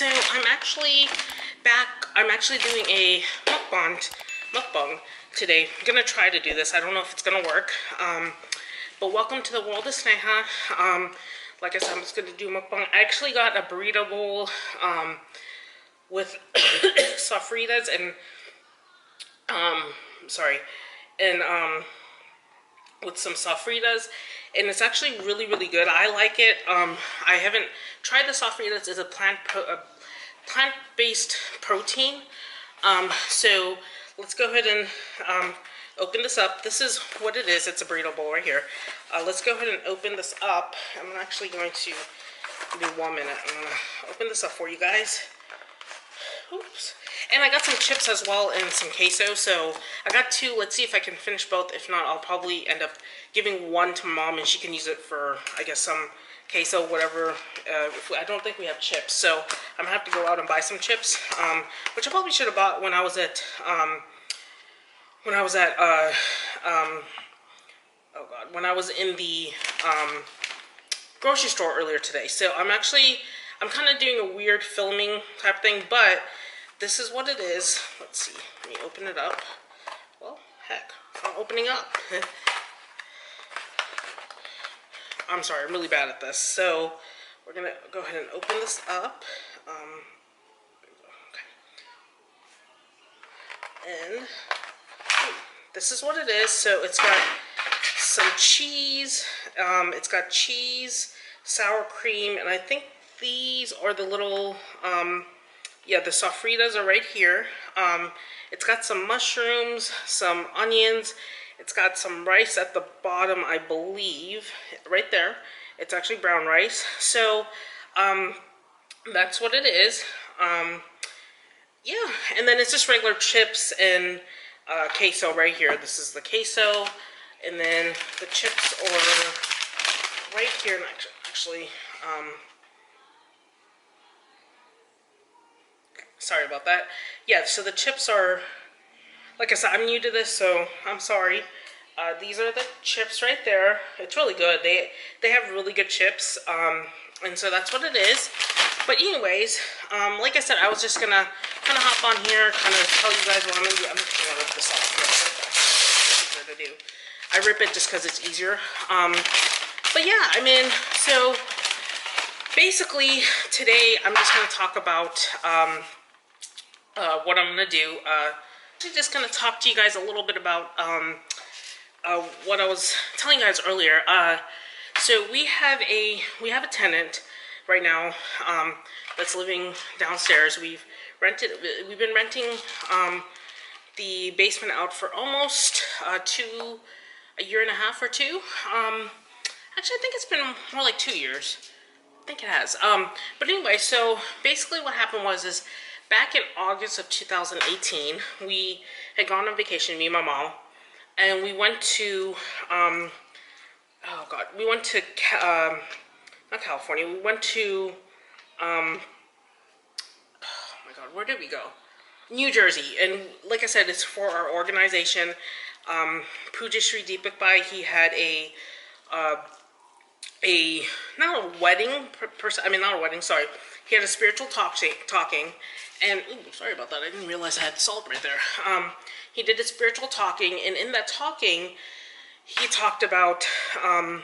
So I'm actually back. I'm actually doing a mukbang today. I'm gonna try to do this. I don't know if it's gonna work. But welcome to the world of Sneha. Like I said, I'm just gonna do mukbang. I actually got a burrito bowl with Sofritas and with some Sofritas, and it's actually really, really good. I like it. I haven't tried the Sofritas. It's a plant-based protein. So let's go ahead and open this up. This is what it is. It's a burrito bowl right here. Let's go ahead and open this up. I'm actually going to give me 1 minute. I'm gonna open this up for you guys. Oops. And I got some chips as well and some queso, so I got two. Let's see if I can finish both. If not, I'll probably end up giving one to Mom and she can use it for, I guess, some queso, whatever. I don't think we have chips, so I'm gonna have to go out and buy some chips, which I probably should have bought when I was at in the grocery store earlier today. So I'm kind of doing a weird filming type thing, but this is what it is. Let's see. Let me open it up. Well, heck, it's not opening up. I'm sorry, I'm really bad at this. So we're gonna go ahead and open this up. Okay. And this is what it is. So it's got some cheese. It's got cheese, sour cream, and I think these are the little, yeah, the Sofritas are right here. It's got some mushrooms, some onions. It's got some rice at the bottom, I believe, right there. It's actually brown rice. So, that's what it is. Yeah, and then it's just regular chips and queso right here. This is the queso, and then the chips are right here. And actually, sorry about that. Yeah, so the chips are, like I said, I'm new to this, so I'm sorry. These are the chips right there. It's really good. They have really good chips, and so that's what it is. But anyways, like I said, I was just gonna kind of hop on here, kind of tell you guys what I'm gonna do. I'm just gonna rip this off. It's easier to do. I rip it just because it's easier. But yeah, I mean, so basically today I'm just gonna talk about what I'm gonna do. I'm just gonna talk to you guys a little bit about what I was telling you guys earlier. So we have a tenant right now that's living downstairs. We've been renting the basement out for almost a year and a half or two. Actually, I think it's been more like 2 years. I think it has. But anyway, so basically what happened was back in August of 2018, we had gone on vacation, me and my mom, and we went to, not California, we went to, oh my God, where did we go? New Jersey. And like I said, it's for our organization, Pujashri Deepak Bhai. He had not a wedding, sorry. He had a spiritual talking, and ooh, sorry about that. I didn't realize I had salt right there. He did a spiritual talking, and in that talking, he talked about, oh,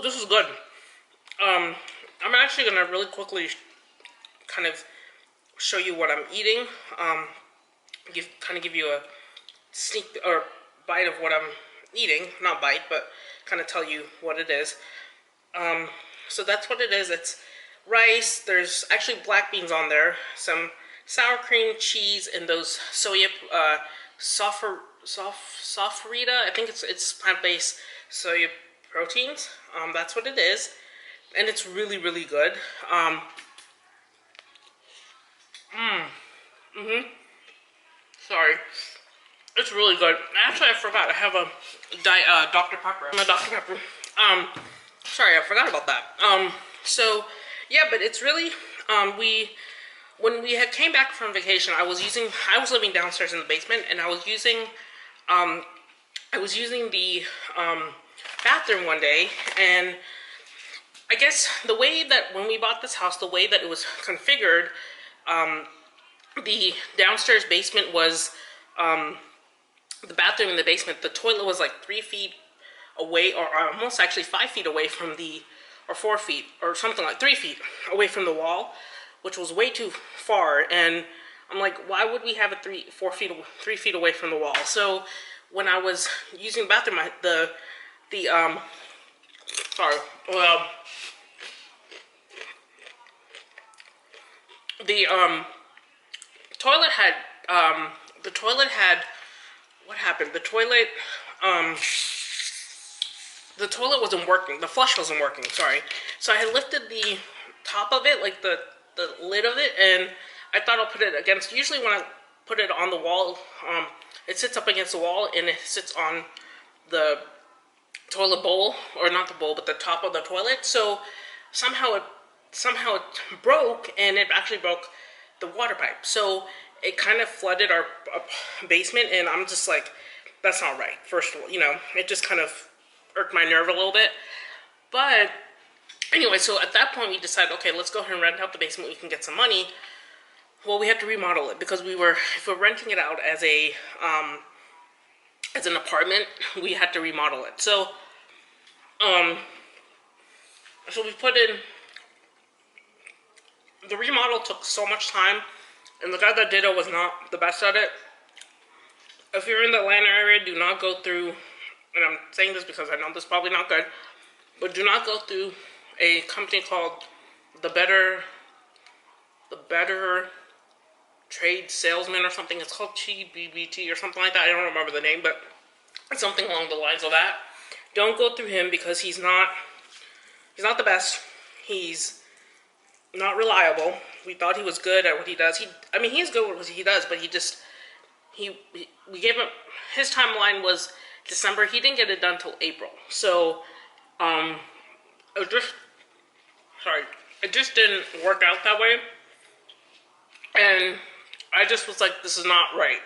this is good. I'm actually gonna really quickly kind of show you what I'm eating. Give you a sneak or bite of what I'm eating. Not bite, but kind of tell you what it is. So that's what it is. It's rice. There's actually black beans on there, some sour cream, cheese, and those soya Sofrita. I think it's plant-based soya proteins. That's what it is, and it's really, really good. Sorry, it's really good. Actually, I forgot. I have a Dr. Pepper. I'm a Dr. Pepper. Sorry, I forgot about that. So yeah, but it's really when we had came back from vacation, I was living downstairs in the basement, and I was using the bathroom one day, and I guess the way that when we bought this house, the way that it was configured, the downstairs basement was the bathroom in the basement. The toilet was like 3 feet away, or almost actually 5 feet away from the, or 4 feet, or something like 3 feet away from the wall, which was way too far. And I'm like, why would we have it 3 feet away from the wall? So when I was using the bathroom, the toilet had, what happened? The toilet wasn't working. The flush wasn't working, sorry. So I had lifted the top of it, like the lid of it, and I thought I'll put it against, usually when I put it on the wall, it sits up against the wall and it sits on the toilet bowl, or not the bowl, but the top of the toilet. So somehow it broke, and it actually broke the water pipe. So it kind of flooded our basement, and I'm just like, that's not right. First of all, it just kind of irked my nerve a little bit. But anyway, so at that point we decided, okay, let's go ahead and rent out the basement. We can get some money. Well, we had to remodel it because if we're renting it out as an apartment, we had to remodel it. So we put in, the remodel took so much time, and the guy that did it was not the best at it. If you're in the Atlanta area, do not go through, and I'm saying this because I know this is probably not good, but do not go through a company called the Better Trade Salesman or something. It's called TBBT or something like that. I don't remember the name, but it's something along the lines of that. Don't go through him because he's not the best. He's not reliable. We thought he was good at what he does. He's good at what he does, but we gave him, his timeline was December. He didn't get it done till April. So it just didn't work out that way. And I just was like, this is not right.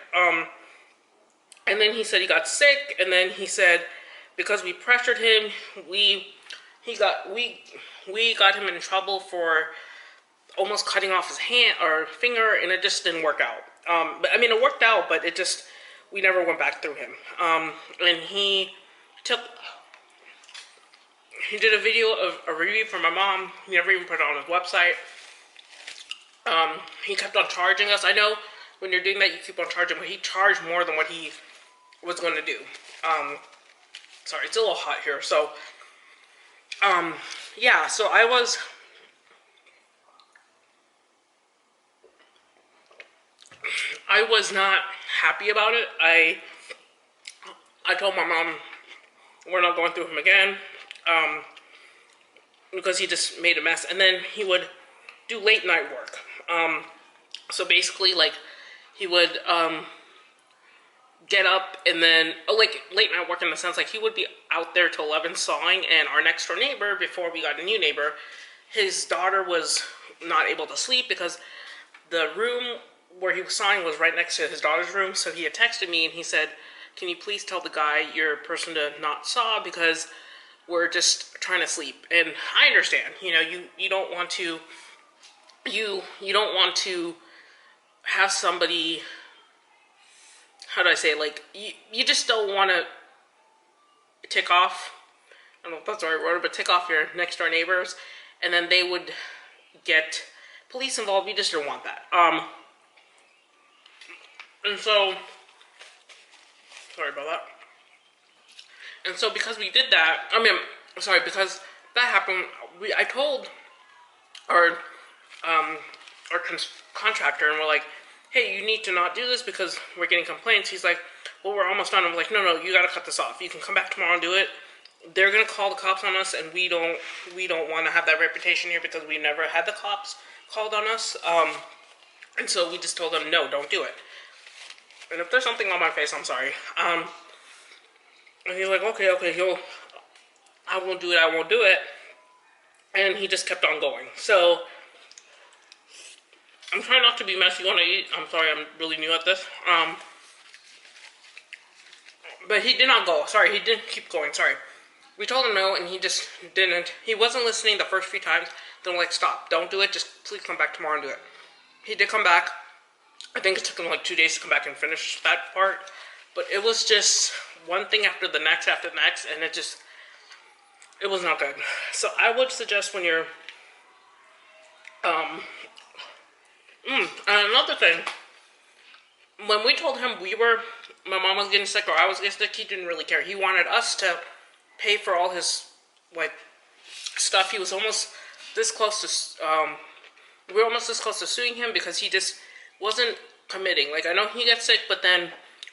And then he said he got sick, and then he said because we pressured him, we got him in trouble for almost cutting off his hand or finger, and it just didn't work out. But it worked out, but we never went back through him. And he did a video of a review for my mom. He never even put it on his website. He kept on charging us. I know when you're doing that, you keep on charging, but he charged more than what he was going to do. Sorry, it's a little hot here. So, yeah, so I was not happy about it. I told my mom we're not going through him again, because he just made a mess. And then he would do late night work. So basically, like, he would get up and then, like, late night work in the sense, like, he would be out there till 11 sawing, and our next door neighbor, before we got a new neighbor, his daughter was not able to sleep because the room where he was sawing was right next to his daughter's room. So he had texted me and he said, can you please tell the guy, your person, to not saw because we're just trying to sleep. And I understand, you don't want to, you don't want to have somebody, how do I say, like, you just don't want to tick off, I don't know if that's the right word, but tick off your next door neighbors, and then they would get police involved. You just don't want that. And so, sorry about that. And so because we did that, because that happened, I told our contractor, and we're like, hey, you need to not do this because we're getting complaints. He's like, well, we're almost done. I'm like, no, you gotta cut this off. You can come back tomorrow and do it. They're gonna call the cops on us, and we don't want to have that reputation here because we never had the cops called on us. And so we just told them, no, don't do it. And if there's something on my face, I'm sorry. And he's like, okay, I won't do it. And he just kept on going. So I'm trying not to be messy when I eat. I'm sorry, I'm really new at this. But he did not go. Sorry, he didn't keep going. Sorry. We told him no, and he just didn't. He wasn't listening the first few times. Then we're like, stop, don't do it. Just please come back tomorrow and do it. He did come back. I think it took him like 2 days to come back and finish that part. But it was just one thing after the next, and it was not good. So I would suggest when you're, and another thing, when we told him my mom was getting sick or I was getting sick, he didn't really care. He wanted us to pay for all his, like, stuff. He was almost this close to, we were almost this close to suing him because he just wasn't committing. Like, I know he gets sick, but then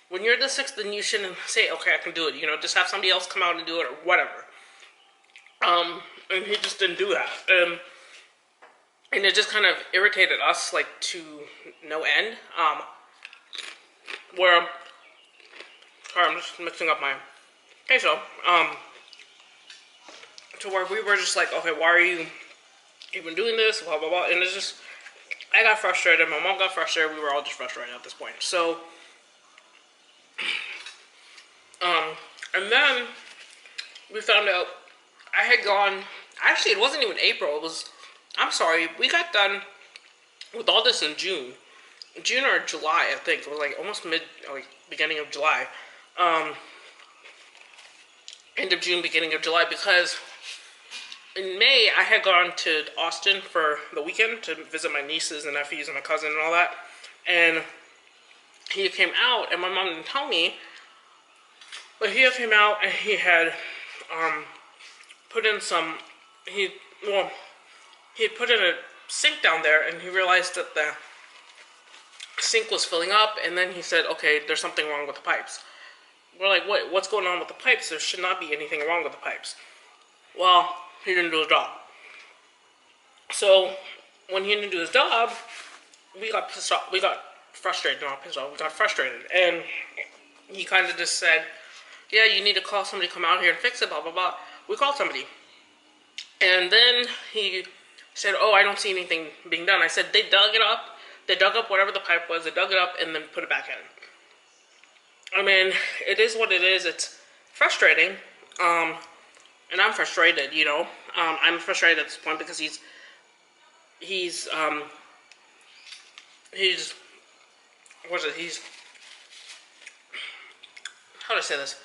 when you're this sick, then you shouldn't say, okay, I can do it. You know, just have somebody else come out and do it or whatever. And he just didn't do that. And it just kind of irritated us, like, to no end. Where, sorry, I'm just mixing up my queso. To where we were just like, okay, why are you even doing this? Blah, blah, blah. And it's just, I got frustrated. My mom got frustrated. We were all just frustrated at this point. So, and then we found out I had gone, actually, it wasn't even April. It was, I'm sorry, we got done with all this in June. June or July, I think. It was like almost beginning of July. End of June, beginning of July, because in May, I had gone to Austin for the weekend to visit my nieces and nephews and my cousin and all that. And he came out, and my mom didn't tell me, but he came out and he had put in some, he had put in a sink down there, and he realized that the sink was filling up, and then he said, okay, there's something wrong with the pipes. We're like, what's going on with the pipes? There should not be anything wrong with the pipes. Well, he didn't do his job. So, when he didn't do his job, we got pissed off. We got frustrated, not pissed off, we got frustrated. And he kind of just said, yeah, you need to call somebody to come out here and fix it, blah, blah, blah. We called somebody. And then he said, oh, I don't see anything being done. I said, they dug it up. They dug up whatever the pipe was. They dug it up and then put it back in. I mean, it is what it is. It's frustrating. And I'm frustrated, you know. I'm frustrated at this point because how do I say this?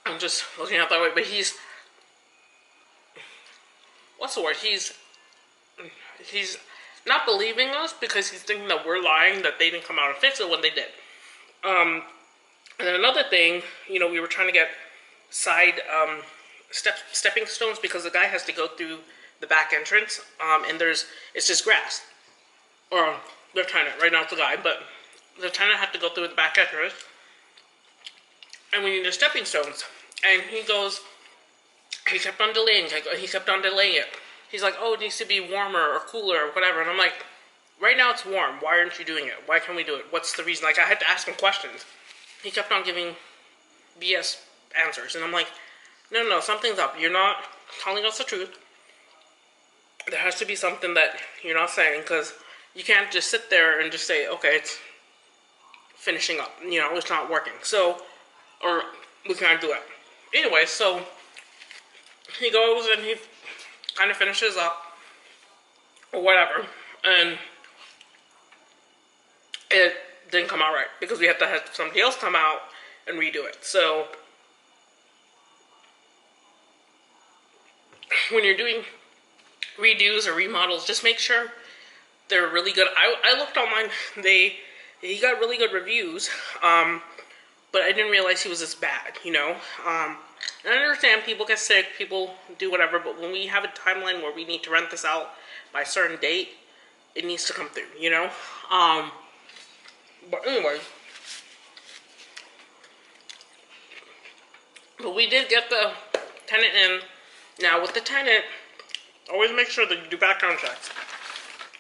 I'm just looking out that way, but what's the word? He's not believing us because he's thinking that we're lying, that they didn't come out and fix it when they did. And then another thing, you know, we were trying to get side stepping stones because the guy has to go through the back entrance, and it's just grass. Or they're trying to, right now it's the guy, but they're trying to have to go through the back entrance. And we need the stepping stones. And he kept on delaying it. He's like, oh, it needs to be warmer or cooler or whatever. And I'm like, right now it's warm. Why aren't you doing it? Why can't we do it? What's the reason? Like, I had to ask him questions. He kept on giving BS answers. And I'm like, no, something's up. You're not telling us the truth. There has to be something that you're not saying, because you can't just sit there and just say, okay, it's finishing up. You know, it's not working. So, or we can't do it. Anyway, so he goes and he kind of finishes up or whatever, and it didn't come out right because we had to have somebody else come out and redo it. So when you're doing redos or remodels, just make sure they're really good. I looked online. He got really good reviews, but I didn't realize he was this bad, you know. And I understand people get sick, people do whatever, but when we have a timeline where we need to rent this out by a certain date, it needs to come through, you know. But anyway, but we did get the tenant in. Now with the tenant, always make sure that you do background checks.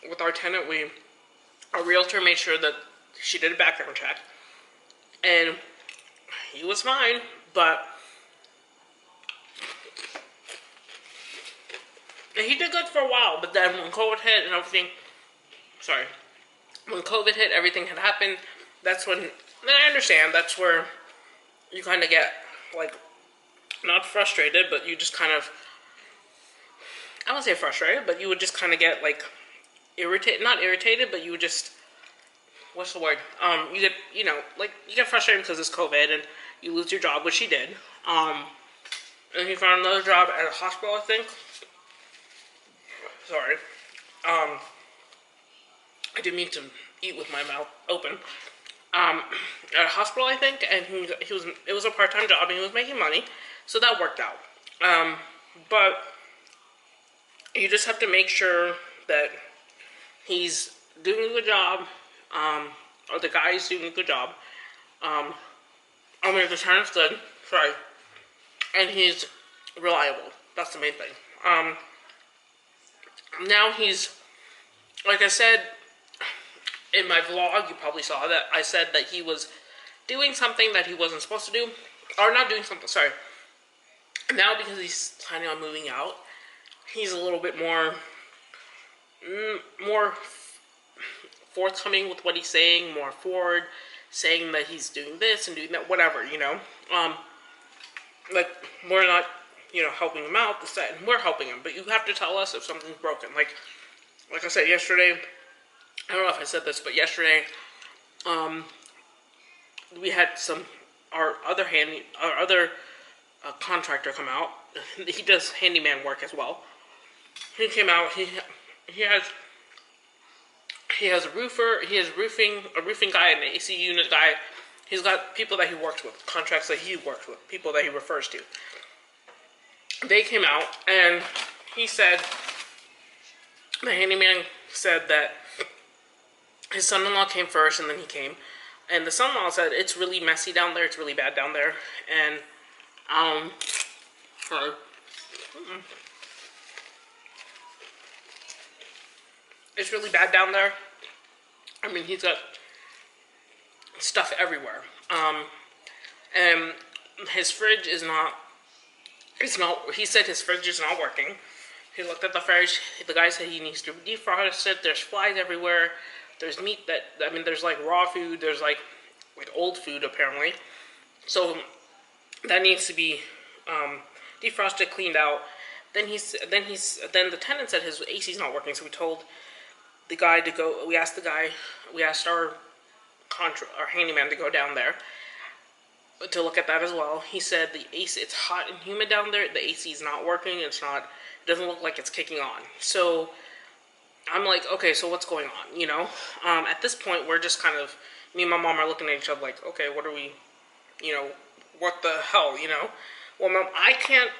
With our tenant, our realtor made sure that she did a background check, and he was fine, but he did good for a while. But then when COVID hit and everything, when COVID hit, everything had happened. That's when, then I understand, that's where you kind of get like, not frustrated, but you just kind of, I won't say frustrated, but you would just kind of get, like, irritated, not irritated, but you would just, what's the word? You get, you know, like, you get frustrated because it's COVID and you lose your job, which he did. And he found another job at a hospital, I think. Sorry. I didn't mean to eat with my mouth open. At a hospital, I think, and it was a part-time job, and he was making money, so that worked out. But you just have to make sure that he's doing a good job, or the guy is doing a good job. I mean, the tenant's good, sorry, and he's reliable. That's the main thing. Now he's, like I said, in my vlog, you probably saw that I said that he was doing something that he wasn't supposed to do. Or not doing something, sorry. Now, because he's planning on moving out, he's a little bit more forthcoming with what he's saying, more forward, saying that he's doing this and doing that, whatever, you know. Like, we're not, you know, helping him out, we're helping him, but you have to tell us if something's broken. Like I said yesterday, I don't know if I said this, but yesterday, we had our other contractor come out. He does handyman work as well. He came out. He has a roofer. He has a roofing guy, and an AC unit guy. He's got people that he works with, contracts that he works with, people that he refers to. They came out, and he said, the handyman said that his son-in-law came first, and then he came. And the son-in-law said, it's really messy down there, it's really bad down there. And, sorry. It's really bad down there. I mean, he's got stuff everywhere. And his fridge is not, he said his fridge is not working. He looked at the fridge, the guy said he needs to defrost it, there's flies everywhere. There's meat that, I mean, there's like raw food, there's like old food apparently. So that needs to be defrosted, cleaned out. Then the tenant said his AC's not working, so we told the guy to go, we asked our handyman to go down there to look at that as well. He said the AC, it's hot and humid down there, the AC is not working, it doesn't look like it's kicking on. So I'm like, okay, so what's going on, you know? At this point, we're just kind of, me and my mom are looking at each other like, okay, what are we, you know, what the hell, you know? Well, Mom, I can't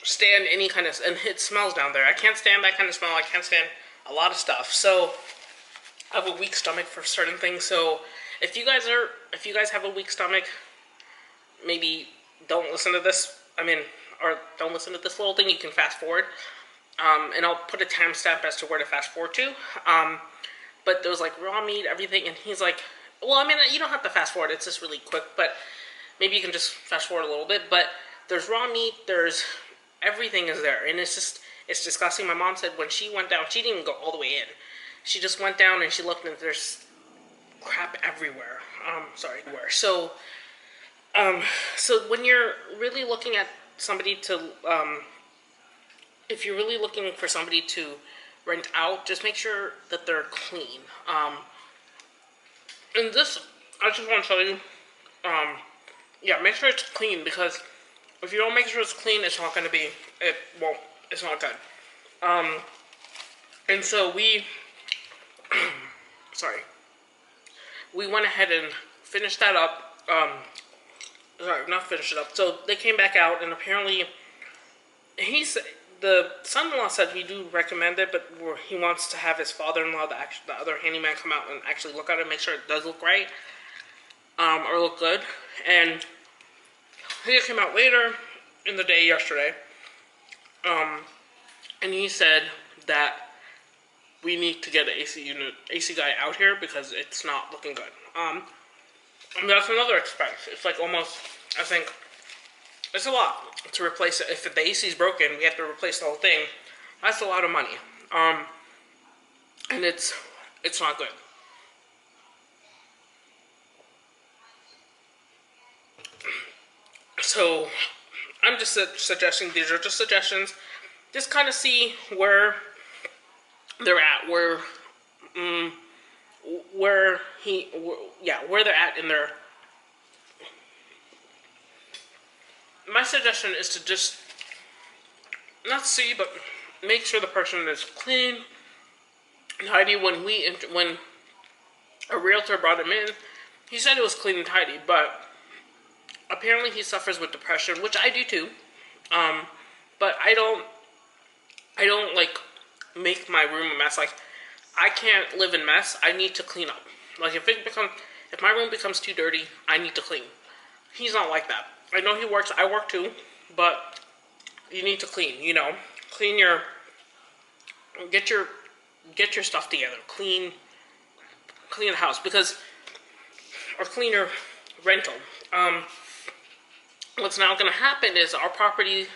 stand any kind of, and it smells down there. I can't stand that kind of smell. I can't stand a lot of stuff. So I have a weak stomach for certain things. So if you guys have a weak stomach, maybe don't listen to this. I mean, or don't listen to this little thing. You can fast forward. And I'll put a timestamp as to where to fast forward to. But there was like raw meat, everything, and he's like, well, I mean, you don't have to fast forward, it's just really quick, but maybe you can just fast forward a little bit. But there's raw meat, there's, everything is there, and it's disgusting. My mom said when she went down, she didn't even go all the way in. She just went down and she looked, and there's crap everywhere. Everywhere. So when you're really looking at somebody to, if you're really looking for somebody to rent out, just make sure that they're clean. And this, I just want to tell you, yeah, make sure it's clean, because if you don't make sure it's clean, it's not going to be, it's not good. And so we went ahead and finished that up. Sorry, not finished it up. So they came back out, and apparently, the son-in-law said he do recommend it, but he wants to have his father-in-law, the other handyman, come out and actually look at it, make sure it does look right, or look good. And he came out later in the day yesterday, and he said that we need to get an AC guy out here because it's not looking good. And that's another expense. It's like almost, I think, it's a lot to replace it. If the AC is broken, we have to replace the whole thing. That's a lot of money. And it's not good. So I'm just suggesting, these are just suggestions. Just kind of see where they're at, where they're at in their. My suggestion is to just not see, but make sure the person is clean and tidy. When a realtor brought him in, he said it was clean and tidy, but apparently he suffers with depression, which I do too. But I don't like make my room a mess. Like, I can't live in mess. I need to clean up. Like, if my room becomes too dirty, I need to clean. He's not like that. I know he works. I work too, but you need to clean. You know, get your stuff together. Clean the house, or clean your rental. What's now going to happen is our property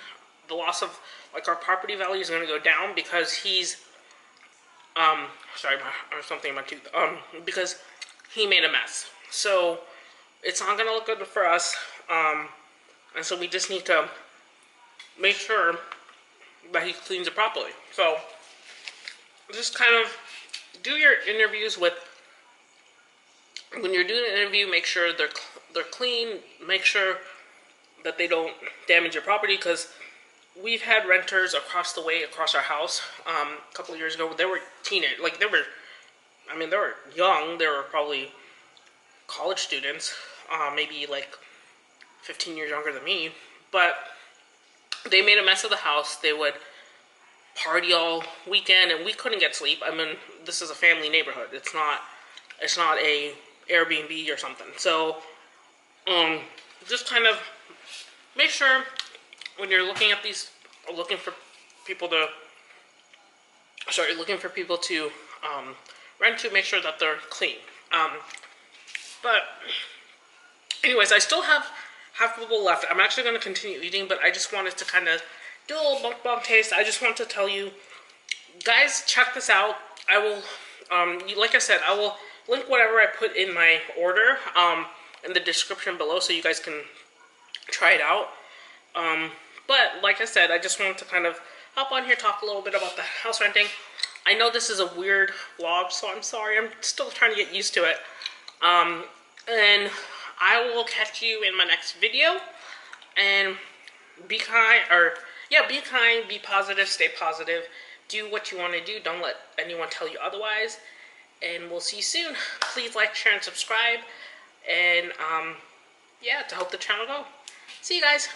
value is going to go down because he's, sorry, something in my tooth, because he made a mess. So it's not going to look good for us, and so we just need to make sure that he cleans it properly. So just kind of do your interviews when you're doing an interview, make sure they're clean, make sure that they don't damage your property, because we've had renters across our house, a couple of years ago. They were teenagers, like they were young. They were probably college students, maybe like 15 years younger than me, but they made a mess of the house. They would party all weekend, and we couldn't get sleep. I mean, this is a family neighborhood. It's not a Airbnb or something. So, just kind of make sure when you're looking at these, looking for people to rent to, make sure that they're clean. But anyways, I still have half a bowl left. I'm actually going to continue eating, but I just wanted to kind of do a little mukbang taste. I just want to tell you, guys, check this out. I will, like I said, I will link whatever I put in my order in the description below, so you guys can try it out. But like I said, I just wanted to kind of hop on here, talk a little bit about the house renting. I know this is a weird vlog, so I'm sorry. I'm still trying to get used to it. And I will catch you in my next video. And be kind, be positive, stay positive. Do what you want to do. Don't let anyone tell you otherwise. And we'll see you soon. Please like, share, and subscribe. And, yeah, to help the channel go. See you guys.